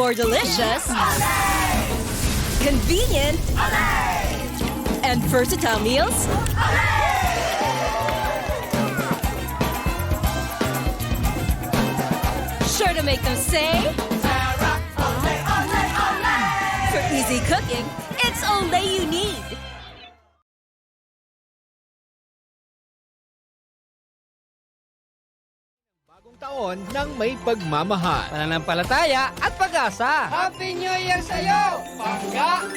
more delicious, convenient, and versatile meals? Sure to make them say, for easy cooking, it's Olay you need. Bagong taon ng may pagmamahal. Pananampalataya at pag-asa. Happy New Year sa'yo, Pangga!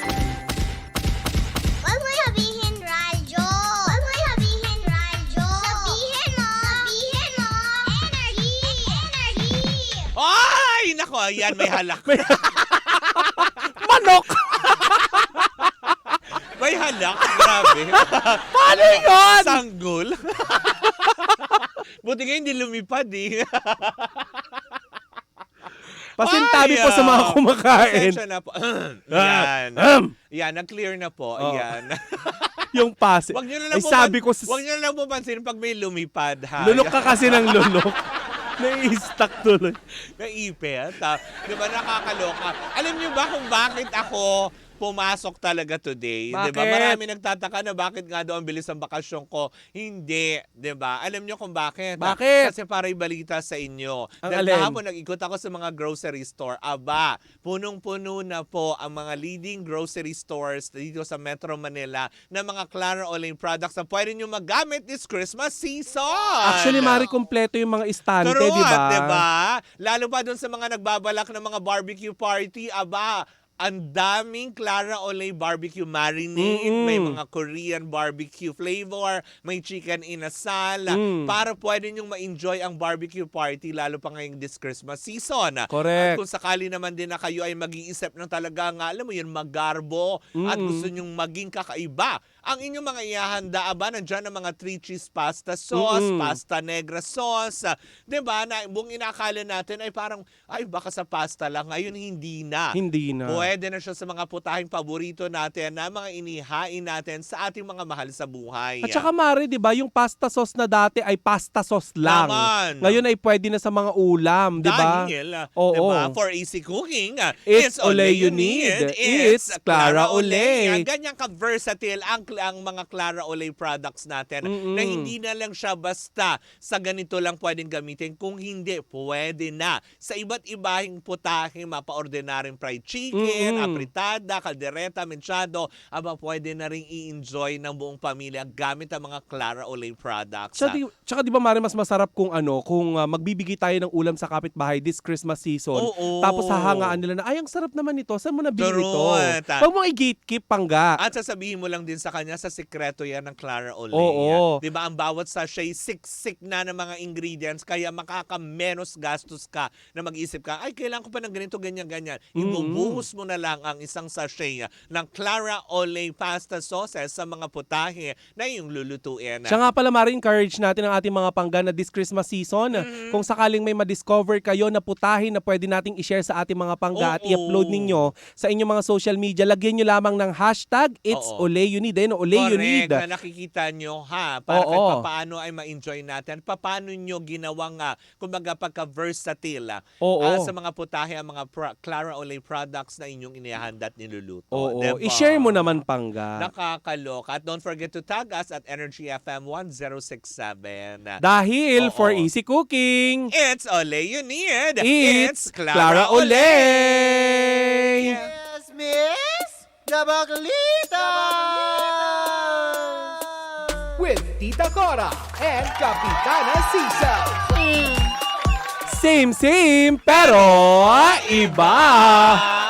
Huwag mo sabihin radyo. Huwag mo sabihin radyo. Sabihin mo. Sabihin mo. Energy. Energy. Ay! Nako, ayan, may halak. Manok! May halak. Grabe. Paano yun? Sanggol. Buti nga hindi lumipad eh. Pasintabi po sa mga kumakain. Pasensya na po. Yan. Yan, nag-clear na po. Oh. Yan. Yung pasi. Wag niyo na lang Ay, sabi ko, wag niyo na lang pupansin pag may lumipad, ha? lunok ka kasi ng lunok. Nai-stuck tuloy. Naipit. Di ba nakakaloka? Alam niyo ba kung bakit ako pumasok talaga today? Di ba? Bakit? Marami nagtataka na bakit nga daw ang bilis ng bakasyon ko. Hindi. Di ba? Alam niyo kung bakit? Bakit? Kasi para ibalita sa inyo. Ang Dahil alin? kahapon nag-ikot ako sa mga grocery store. Aba, punong-puno na po ang mga leading grocery stores dito sa Metro Manila na mga Clara Olay products na pwede nyo magamit this Christmas season. Actually, Mari, kompleto yung mga istante, Turuan, di ba? diba? Lalo pa dun sa mga nagbabalak ng mga barbecue party, aba, ang daming Clara Olay barbecue marinade, may mga Korean barbecue flavor, may chicken inasal, para pwede nyong ma-enjoy ang barbecue party lalo pa ngayong this Christmas season. Correct. At kung sakali naman din na kayo ay mag-iisip ng talaga nga, alam mo yun, magarbo at gusto nyong maging kakaiba, ang inyong mga ihahanda, aba, nandiyan ang mga 3 cheese pasta sauce, pasta negra sauce, diba, na buong inakala natin ay parang, ay baka sa pasta lang, ngayon hindi na. Hindi na. Pwede na siya sa mga putahing paborito natin na mga inihain natin sa ating mga mahal sa buhay. At saka, Mari, di ba, yung pasta sauce na dati ay pasta sauce lang. Naman. Ngayon ay pwede na sa mga ulam, di ba? Dahil, Oo. diba, for easy cooking, It's Olay you need. It's Clara Olay. Ang ganyang ka-versatile ang mga Clara Olay products natin na hindi na lang siya basta sa ganito lang pwedeng gamitin. Kung hindi, pwede na sa iba't ibang putahe, mapa-ordinaryong fried chicken, apritada, kaldereta, menchado, aba pwede na rin i-enjoy ng buong pamilya gamit ang mga Clara Olay products. Tsaka di ba, Mari, mas masarap kung magbibigay tayo ng ulam sa kapitbahay this Christmas season. Oo. Tapos hahangaan nila na, ay, ang sarap naman ito. Saan mo nabili ito? Turun. Huwag mo i-gatekeep, Pangga. At sasabihin mo lang din sa kanya, sa sikreto yan ng Clara Olay. Oo. Diba, ang bawat sachet, siksik na ng mga ingredients, kaya makaka-menos gastos ka na mag-isip ka, ay, kailangan ko pa ng ganito, ganyan. Ibubuhos mo na lang ang isang sachet ng Clara Olay pasta sauces sa mga putahe na yung lulutuin. Siya nga pala, Mari, encourage natin ang ating mga Pangga na this Christmas season. Kung sakaling may ma-discover kayo na putahe na pwede nating i-share sa ating mga Pangga at i-upload ninyo sa inyong mga social media, lagyan nyo lamang ng hashtag It's Olay you need. Olay you need. Correct, na nakikita nyo, ha? Para kahit paano ay ma-enjoy natin. Paano nyo ginawang, kumbaga, pagka-versatile sa mga putahe, ang mga Clara Olay products na inyong inihanda at niluluto. Oo. Diba? I-share mo naman, Pangga. Nakakaloka. At don't forget to tag us at Energy FM 1067. Dahil for easy cooking, It's Olay you need. it's Clara Olay! Yes, Miss Gabaglita! With Tita Cora and Kapitana Sisa. Same, pero iba.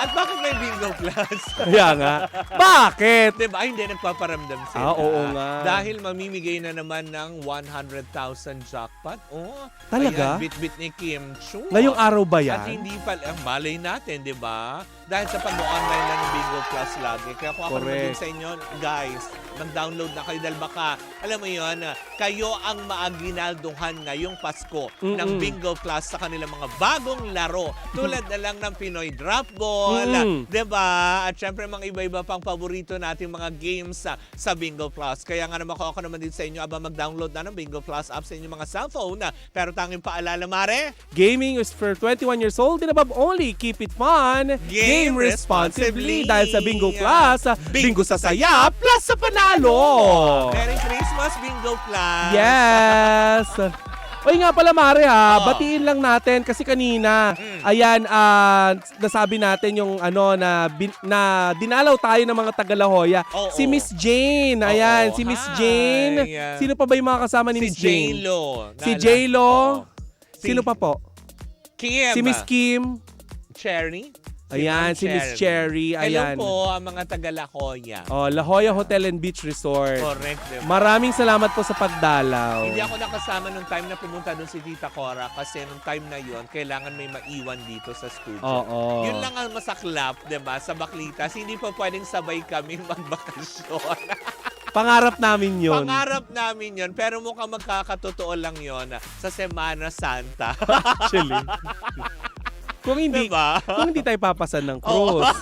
At bakit may bingo class? Kaya nga. Bakit? Diba? Ay, hindi nagpaparamdam sila. Oo nga. Dahil mamimigay na naman ng 100,000 jackpot. Oh, Talaga? Ayan, bit-bit ni Kim Chu. Ngayong araw ba At yan? hindi pa, malay natin, di ba? dahil sa pag-online na ng Bingo Plus lagi. Kaya kung ako naman Correct. din sa inyo, guys, mag-download na kayo dahil baka, alam mo yun, kayo ang maaginalduhan ngayong Pasko ng Bingo Plus sa kanilang mga bagong laro. Tulad na lang ng Pinoy Drop Ball, diba? At syempre, mga iba-iba pang paborito nating mga games sa Bingo Plus. Kaya nga naman ako naman din sa inyo, aba mag-download na ng Bingo Plus app sa inyong mga cellphone. Pero tanging paalala, Mare, Gaming is for 21 years old and above only. Keep it fun. Game responsibly. Dahil sa Bingo Plus, Bingo sa saya, plus sa panalo. Merry Christmas, Bingo Plus! Yes! Oy nga pala Mare batiin lang natin kasi kanina, ayan, nasabi natin yung ano na dinalaw tayo ng mga taga-La-Jolla. Si Miss Jane, ayan, si Miss Jane. Sino pa ba yung mga kasama ni Miss Jane? J-Lo. Si J-Lo. Sino pa po? Kim. Si Miss Kim. Cherry. Ayan, si Miss Cherry. Ayan. Hello po ang mga taga-La Jolla. La Jolla Hotel and Beach Resort. Correct, diba? Maraming salamat po sa pagdalaw. Hindi ako nakasama nung time na pumunta doon si Tita Cora kasi nung time na yon kailangan may maiwan dito sa studio. Oo. Yun lang ang masaklap, diba? Sa Baklitas, hindi pa pwedeng sabay kami magbakasyon. Pangarap namin yun. Pangarap namin yon, pero mukhang magkakatotoo lang yon sa Semana Santa. Actually. Kung hindi, Diba? kung hindi tayo papasan ng cruise.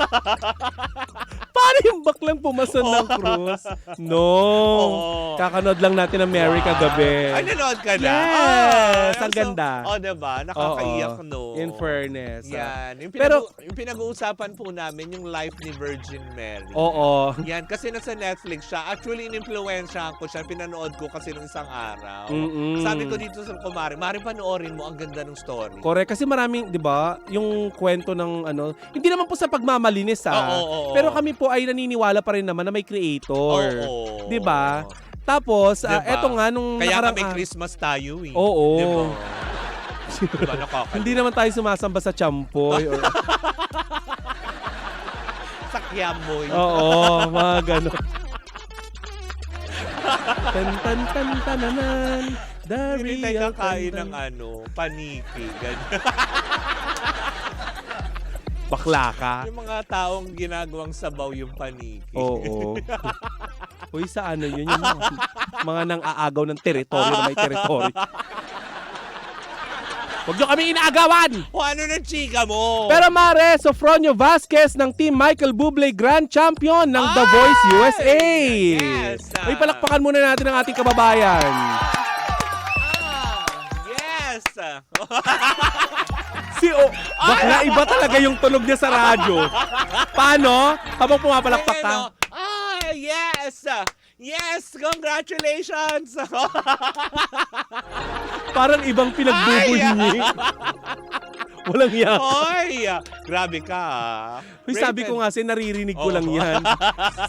Paano yung baklang pumasan ng cruise? No. Kakanood lang natin ang Mary kagabi. Ay, nanood ka na? Yes! Ang ganda. Diba? Nakakaiyak, no? In fairness. Yan. Pero- Yung pinag-uusapan po namin, yung life ni Virgin Mary. Oo. Yan, kasi nasa Netflix siya. Actually, in-influensyahan ko siya. Pinanood ko kasi nung isang araw. Sabi ko dito sa kumari, Mari, panoorin mo, ang ganda ng story. Correct. Kasi maraming, di ba, yung kwento ng ano, hindi naman po sa pagmamalinis Oo. Pero kami po ay naniniwala pa rin naman na may creator. Oo. Di ba? Tapos, Diba? eto nga nung Kaya nakarang... kami Christmas tayo eh. Oo. Diba? Diba, nakakalimutan. Hindi naman tayo sumasamba sa champoy. Or... Sa Kiamoy. Oo, mga gano'n. Tan-tan-tan-tananan. The Hindi tayo real kakain tan-tan. ng paniki. Ganyan. Bakla ka. Yung mga taong ginagawang sabaw yung paniki. Oo. Uy, sa ano yun? Yung mga nang-aagaw ng teritoryo na may teritoryo. Huwag nyo kami inaagawan! O ano na chika mo? Pero Mare, Sofronio Vasquez ng Team Michael Bublé Grand Champion ng The Voice USA. Yes! Uy, palakpakan muna natin ang ating kababayan. Yes! Bakla iba talaga yung tunog niya sa radyo. Paano? Habang pumapalakpak ka? Yes! Yes! Congratulations! Parang ibang pinagbubunyi. Walang yan. Hoy! Grabe ka. Uy, sabi ko nga, naririnig ko lang yan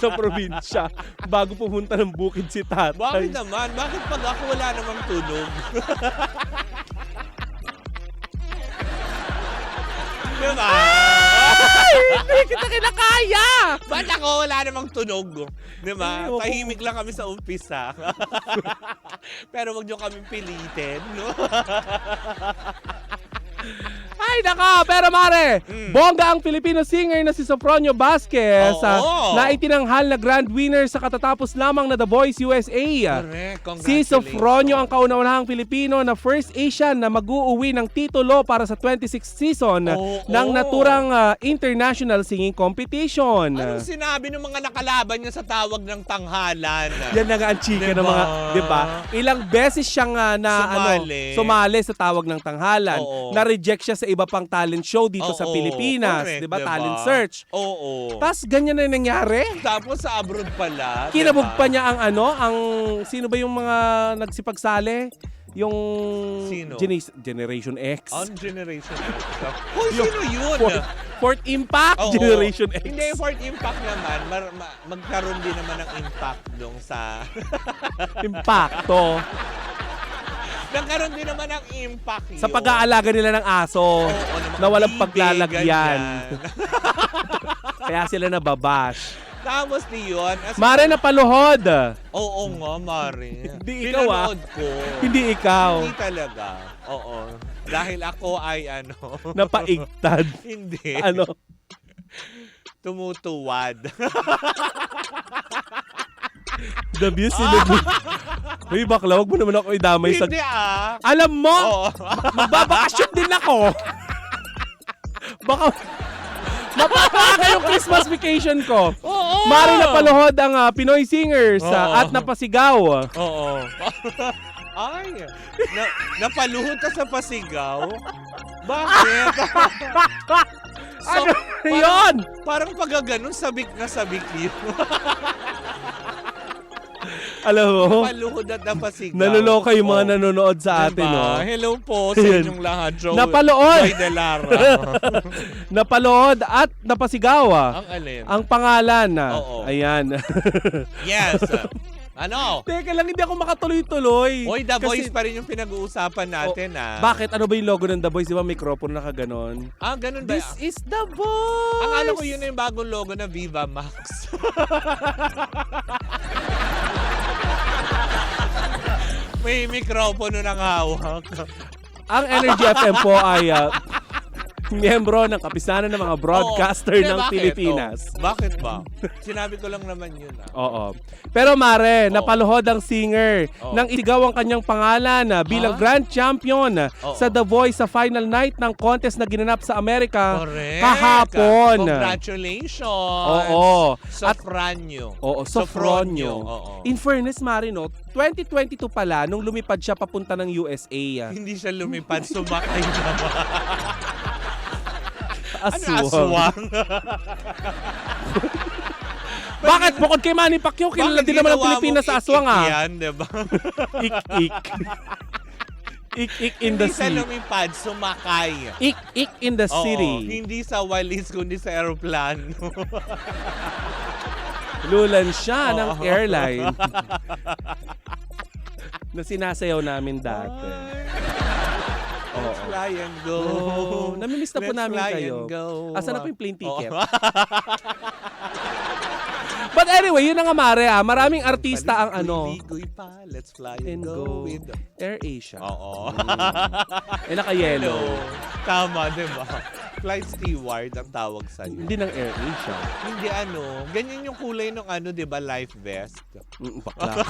sa probinsya bago pumunta ng bukid si tatay. Bakit naman? Bakit pag ako wala namang tunog? Diba? Hindi kita kinakaya! Ba't ako wala namang tunog? Diba? Ayoko. Tahimik lang kami sa umpisa. Pero wag nyo kami pilitin. No? Ay, naka! Pero Mare, bongga ang Filipino singer na si Sofronio Vasquez Oo. na itinanghal na grand winner sa katatapos lamang na The Voice USA. Correct. Si Sofronio ang kauna-unahang Pilipino na first Asian na mag-uuwi ng titulo para sa 26th season ng naturang international singing competition. Anong sinabi ng mga nakalaban niya sa tawag ng tanghalan? Yan na nga ang chika ng mga, di ba? Ilang beses siyang sumali sa tawag ng tanghalan. Oo. Na-reject siya sa iba pang talent show dito sa Pilipinas, Correct, di ba? diba? Talent search. Oo. Tapos ganyan na yung nangyari. Tapos sa abroad pala. Kinabog diba? pa niya ang sino ba yung mga nagsipagsali? Yung Sino? Generation X. On Generation X. Hoy, sino yun? Fourth Impact, Oo. Generation X. Hindi, Fourth Impact naman. Magkaroon din naman ng impact dong sa... Impacto. Nagkaroon din naman ng impact yun. Sa pag-aalaga nila ng aso na walang paglalagyan. Kaya sila nababash. Tapos yun. Mare, napaluhod. Oo nga, Mare. Hindi ikaw, Pinanood ko. Hindi ikaw. Hindi talaga. Oo. Dahil ako ay Napaigtad. Hindi. Ano? Tumutuwad. The views sinubog. Uy, bakla, wag mo naman ako idamay sa... Hindi Alam mo, Oo. magbabakasyon din ako. Baka mapapaka yung Christmas vacation ko. Oo. Mari na paluhod ang Pinoy Singers Oo. at napasigaw. Oo. Ay, napaluhod ka sa pasigaw? Bakit? Ano yun? Parang pagaganon, sabik na sabik yun. Alam mo, Paluhod at napasigaw. naluloka yung mga Oo. nanonood sa atin. Diba? No? Hello po sa Ayan. inyong lahat. Joe. Napalood. Joy De Lara. Napalood at napasigaw. Ang alin? Ang pangalan. Oo. Ayan. Yes. Ano? Teka lang, hindi ako makatuloy-tuloy. Oy, The Kasi- Voice pa rin yung pinag-uusapan natin, Bakit? Ano ba yung logo ng The Voice? Di ba mikropono nakaganon? Ganun ba? This is The Voice! Ang alam ko yun na yung bagong logo na Viva Max. May mikropono ng hawak. Ang Energy FM po ay miyembro ng kapisanan ng mga broadcaster Oo. ng Bakit? Pilipinas. Bakit ba? Sinabi ko lang naman yun. Oo. Pero Mare, napaluhod ang singer nang isigaw ang kanyang pangalan bilang grand champion sa The Voice sa final night ng contest na ginanap sa Amerika Correct. kahapon. Congratulations. Oo. Sofranyo. Oo, Sofronio. Oo. In fairness, Mare, no, 2022 pala nung lumipad siya papunta ng USA. Hindi siya lumipad, sumakay naman. Aswang. Aswang. Bakit? Bukod kay Manny Pacquiao, kilala din naman ang Pilipinas sa aswang Yan, diba? Ik-ik. Ik-ik in the Hindi sa sea. lumipad, sumakay. Ik-ik in the Oo, city. hindi sa walis, kundi sa aeroplano. Lulan siya ng airline. Na sinasayaw namin dati. Let's fly and go. Oh, namimiss na po Let's namin fly kayo. and go. Asan na po yung plane ticket? Oo. But anyway, yun na nga Mare Maraming artista ang ano. Ligoy pa, let's fly And and go. go with the... Air Asia. Oo. Naka-yellow. Tama, diba? Flight steward ang tawag sa'yo. Hindi ng Air Asia. Hindi ganyan yung kulay ng diba, life vest. Bakla.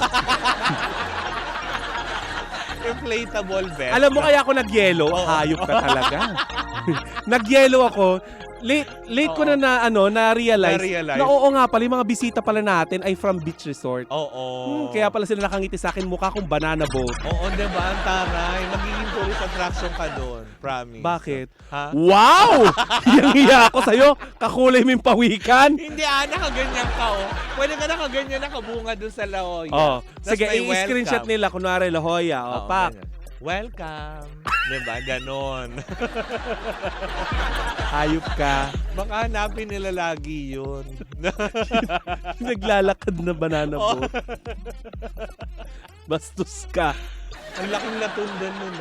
Inflatable vest. Alam mo kaya ako nag-yellow? Hayop ka talaga. Nag-yellow ako. Late ko na-realize na oo nga pala, yung mga bisita pala natin ay from beach resort. Oo. Kaya pala sila nakangiti sa akin, mukha kong banana boat. Oo, diba? Ang taray. Magiging tourist attraction ka doon. Promise. Bakit? Ha? Wow! Hiyang-hiya ako sa'yo. Kakulay mo yung pawikan. Hindi, nakaganyan ka, Pwede ka nakaganyan, nakabunga doon sa La Jolla. Tas Sige, may i-screenshot welcome. nila. Kunwari, La Jolla. Oo, Pak. ganyan. Welcome. Diba? Ganon. Hayop ka. Baka hanapin nila lagi yun. Naglalakad na banana boat. Bastos ka. Ang laking latundan nun,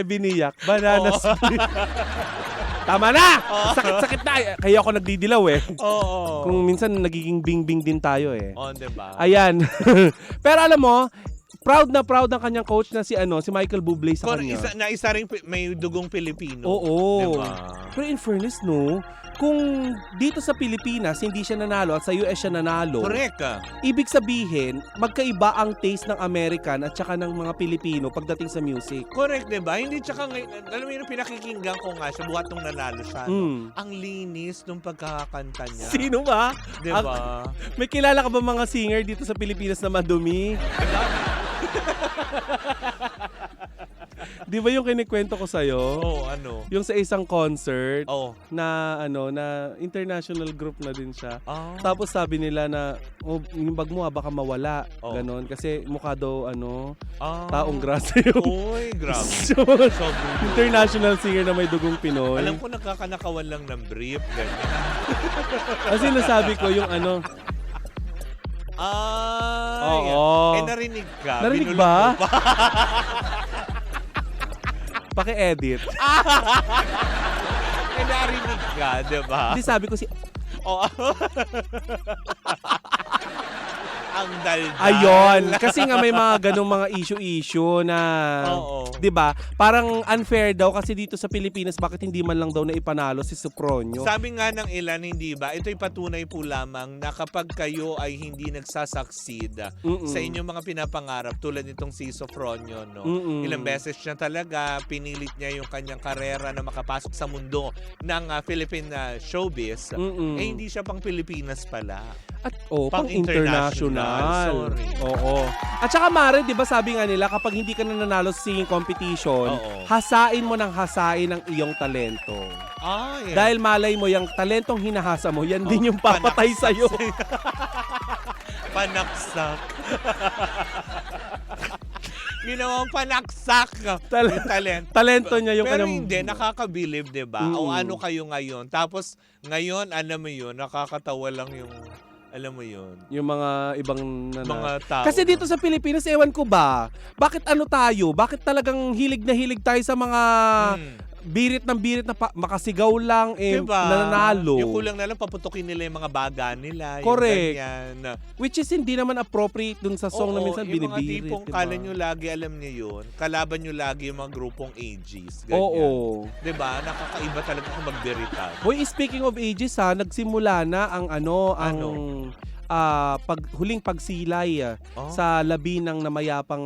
Biniyak. Banana split. Tama na! Sakit-sakit na. Kaya ako nagdidilaw Oo. Kung minsan nagiging bing-bing din tayo Diba? Ayan. Pero alam mo, proud ang kanyang coach na si Michael Bublé sa kanya. Isa rin may dugong Pilipino. Oo. Diba? Pero in fairness, no, kung dito sa Pilipinas hindi siya nanalo at sa US siya nanalo, Correct. ibig sabihin, magkaiba ang taste ng American at saka ng mga Pilipino pagdating sa music. Correct, diba? Hindi, tsaka ngayon, alam mo yun, pinakikinggan ko nga siya, buhat nung nanalo siya. Ang linis nung pagkakanta niya. Sino ba? Diba? May kilala ka ba mga singer dito sa Pilipinas na madumi? Di ba yung kinikwento ko sa'yo? Oo, Yung sa isang concert Oo. na na international group na din siya. Ah. Tapos sabi nila na yung bag mo baka mawala. Oh. Ganon. Kasi mukha daw Ah. taong grasa yung Uy, grabe. Sobrang international singer na may dugong Pinoy. Alam ko nakakanakawan lang ng brief. Ganyan. Kasi nasabi ko yung Ay. Oo. Narinig ka. Narinig Binulot ba? mo pa. Paki-edit. Narinig ka, diba? Hindi sabi ko si... Oo. ang daldal. Ayon, kasi nga may mga ganong mga issue na, Oo. 'di ba? Parang unfair daw kasi dito sa Pilipinas bakit hindi man lang daw na ipanalo si Sopronio. Sabi nga ng ilan, hindi ba? Ito'y patunay po lamang na kapag kayo ay hindi nagsasucceed sa inyong mga pinapangarap tulad nitong si Sopronio, no? Ilang beses niya talaga pinilit niya yung kanyang karera na makapasok sa mundo ng Philippine showbiz. Eh hindi siya pang Pilipinas pala. At Pang pang international. sorry. Oo. At saka Mare, 'di ba sabi nga nila kapag hindi ka na nanalo sa singing competition, Oo. hasain mo ng hasain ang iyong talento. Yeah. Dahil malay mo yung talentong hinahasa mo, yan din yung papatay panaksak sa iyo. Panaksak. Ginawang panaksak yung talent. Talento niya yung Pero kanyang- hindi, nakakabilib, di ba? O ano kayo ngayon? Tapos, ngayon, alam mo yun, nakakatawa lang yung, alam mo yun, yung mga ibang mga tao. Kasi dito sa Pilipinas, ewan ko ba, bakit ano tayo? Bakit talagang hilig na hilig tayo sa mga birit na makasigaw lang, diba? nananalo. Yung kulang na lang, paputukin nila yung mga baga nila. Correct. Yung ganyan. Which is hindi naman appropriate dun sa song na minsan yung mga binibirit. tipong diba? kala nyo lagi, alam nyo yun, kalaban nyo lagi yung mga grupong ages. Ganyan. Oo. Diba? Nakakaiba talaga kung magbiritan. Hoy, speaking of ages ha, nagsimula na ang huling pagsilay sa labi ng namayapang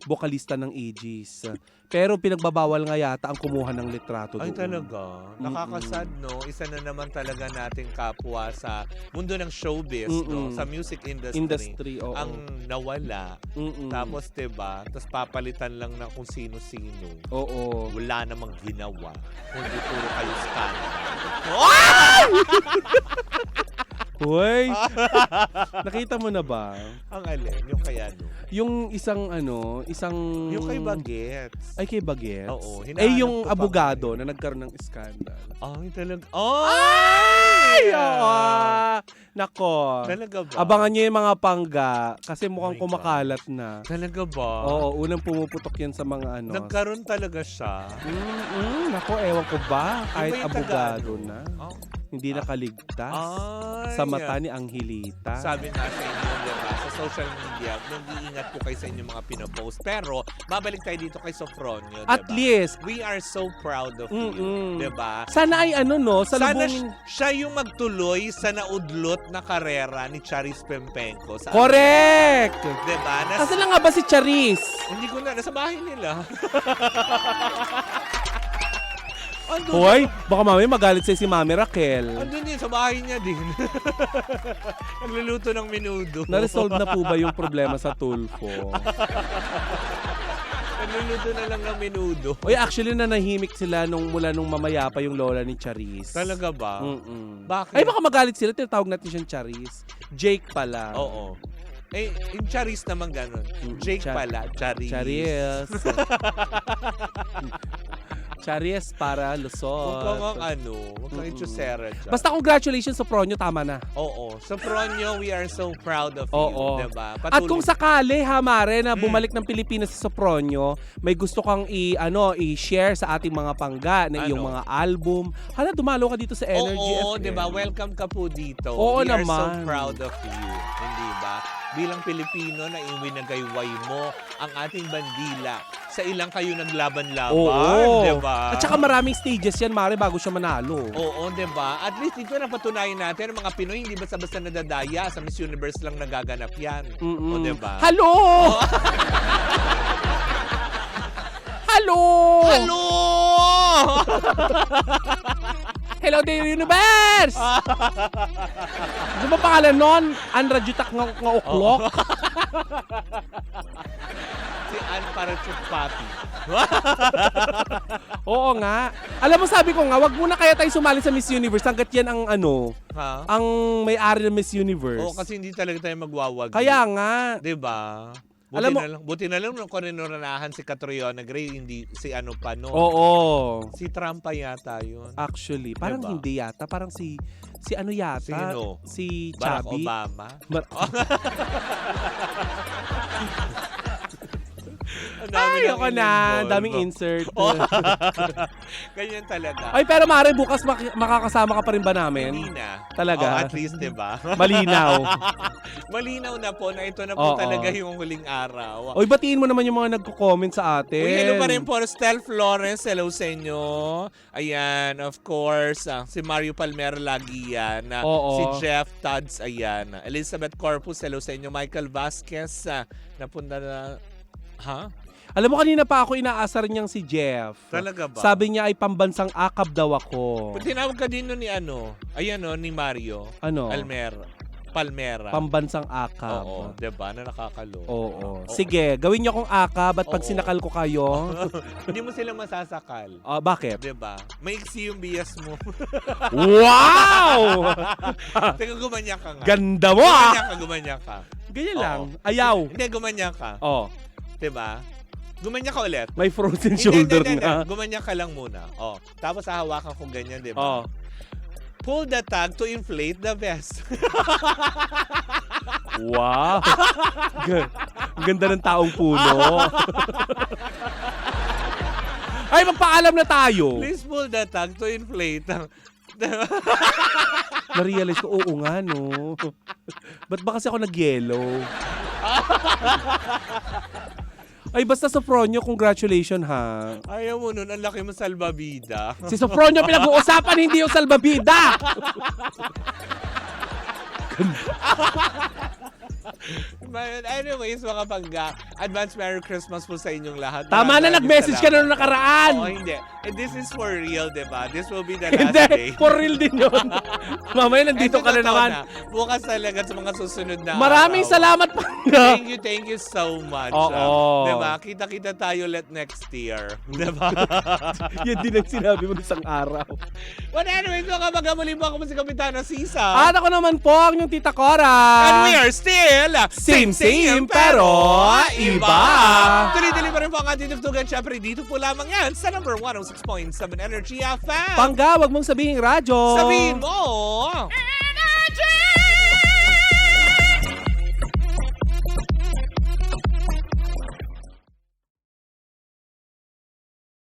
bokalista ng Aegis. Pero pinagbabawal nga yata ang kumuha ng litrato Ay doon. talaga. Nakakasad, no? Isa na naman talaga nating kapwa sa mundo ng showbiz, no? Sa music industry. Oo. Ang nawala. Tapos, diba? Tapos papalitan lang ng kung sino-sino. Oo. Wala namang ginawa. Kundi puro kayo scandal. Hoy! Nakita mo na ba? Ang alin? Yung kaya, no? Yung isang Yung kay Bagets. Ay, kay Bagets? Oo, hinahanap Eh, yung ko pa abogado nga na nagkaroon ng scandal. Ay, talaga. Ay! Oo! Nako. Talaga ba? Abangan nyo yung mga pangga kasi mukhang Oh my kumakalat na. Talaga ba? Oo, unang pumuputok yan sa mga Nagkaroon talaga siya. Nako, ewan ko ba? Kahit Yung abogado Tagalog? na. Oh. Hindi nakaligtas Ay. sa mata ni Angelita. Sabi nga sa inyo, diba? Sa social media, nag-iingat po kayo sa inyong mga pinopost. Pero, babalik tayo dito kay Sopronio, diba? At least, We are so proud of you, diba? sana ay sa Sana lubong... siya yung magtuloy sa naudlot na karera ni Charis Pempenko. Sa Correct! Diba? Kasi lang nga ba si Charis? Hindi ko na, nasa bahay nila. Andun, Hoy, baka mamaya magalit sa'yo si Mami Raquel. andun din, sa bahay niya din. Nagluluto ng menudo. Na-resolve na po ba yung problema sa Tulfo? Nagluluto na lang ng menudo. Oy, actually nanahimik sila mula nung mamaya pa yung lola ni Charis. Talaga ba? Bakit? Ay, baka magalit sila. Tinatawag natin siyang Charis. Jake pala. Oo. Eh, yung Charis naman ganun. Jake pala, Charis. Charis. Charis para Luzon. Huwag kang ichusera dyan. Basta congratulations, Sopronio, tama na. Oo. Sopronio, we are so proud of Oo. you. Diba? At kung sakali, Mare, na bumalik ng Pilipinas sa Sopronio, may gusto kang i-share sa ating mga pangga na iyong mga album. Hala, dumalo ka dito sa Energy Oo, FM. diba? Welcome ka po dito. Oo we are so naman. proud of you. Hindi ba? Bilang Pilipino na iwinagayway mo ang ating bandila sa ilang kayo naglaban-laban. Oo. Diba? At saka maraming stages yan, Mare, bago siya manalo. Oo, diba? At least dito napatunayan natin ang mga Pinoy hindi basta-basta nadadaya sa Miss Universe lang nagaganap yan. O, diba? Hello! Hello! Hello! Hello, the universe! Ano ba pangalan nun? Andra Jutak nga uklok? Si Ann Parachute Papi. Oo nga. Alam mo, sabi ko nga, wag muna kaya tayo sumali sa Miss Universe hanggat yan ang Ha? ang may-ari ng Miss Universe. Oo, kasi hindi talaga tayo magwawag. Kaya nga. Diba? Alam mo- Buti na lang nung kuninoranahan si Catriona Gray, hindi si ano pa no. Oo. Si Trump pa yata yun. Actually, parang Diba? hindi yata. Parang si ano yata? Sino? Si Barack Chubby. Obama. dami Ay, ako na. in-involve. Daming insert. Ganyan talaga. Ay, pero Mare, bukas makakasama ka pa rin ba namin? Hindi na. Talaga? At least, di ba? Malinaw. Malinaw na po na ito na po Oo. talaga yung huling araw. Oy, batiin mo naman yung mga nagko-comment sa atin. Uy, hello pa rin po, Stel Florence. Hello sa inyo. Ayan, of course. Si Mario Palmera lagi yan. Oo. Si Jeff Tuds, ayan. Elizabeth Corpus, hello sa inyo. Michael Vasquez, napunta na... Ha? Alam mo, kanina pa ako inaasar niyang si Jeff. Talaga ba? Sabi niya ay pambansang akab daw ako. Tinawag ka din nun ni ano? Ayan o, ni Mario. Ano? Palmera. Pambansang akab. Oo, diba? Na nakakalo. Oo. Sige, gawin niyo akong akab at pag Oo. sinakal ko kayo. Hindi mo sila masasakal. Bakit? Diba? Maiksi yung bias mo. Wow! Teka, gumanya ka nga. Ganda mo ah! Gumanya ka. Ganyan Oo. lang. Ayaw. Hindi, gumanya ka. Oh, Diba? Gumanya ka ulit. may frozen Hindi, shoulder hindi. na. Gumanya ka lang muna. Oh. Tapos hahawakan ko ganyan, diba? Oh. Pull the tag to inflate the vest. Wow. Ganda ng taong puno. Ay, magpaalam na tayo. Please pull the tag to inflate. Na-realize ko, oo nga, no. Ba't ba kasi ako nag-yellow? Ay, basta Sofronio, congratulations ha. Ayaw mo nun, ang laki mo salbabida. Si Sofronio pinag-uusapan, hindi yung salbabida. Anyways, mga pangga, advance Merry Christmas po sa inyong lahat. Tama na, Maraming nag-message ka na nung salamat. nakaraan. Oo, hindi. And this is for real, diba? This will be the last Hindi, day. for real din yun. Mamaya nandito And ka na totoo naman. Bukas talaga sa mga susunod na Maraming araw. salamat, Pangga. Thank you so much. Oo. Diba? Kita-kita tayo ulit next year. Diba? Yan din ang sinabi mo isang araw. But anyways, mga magamuli po ako si Kapitana Sisa. At ako naman po, ang yung Tita Cora. And we are still Same, pero iba. Tuloy-tuloy pa rin po ang ating tugtugan. Siyempre, dito po lamang yan sa number 106.7 Energy FM. Pangga, wag mong sabihin radyo. Sabihin mo!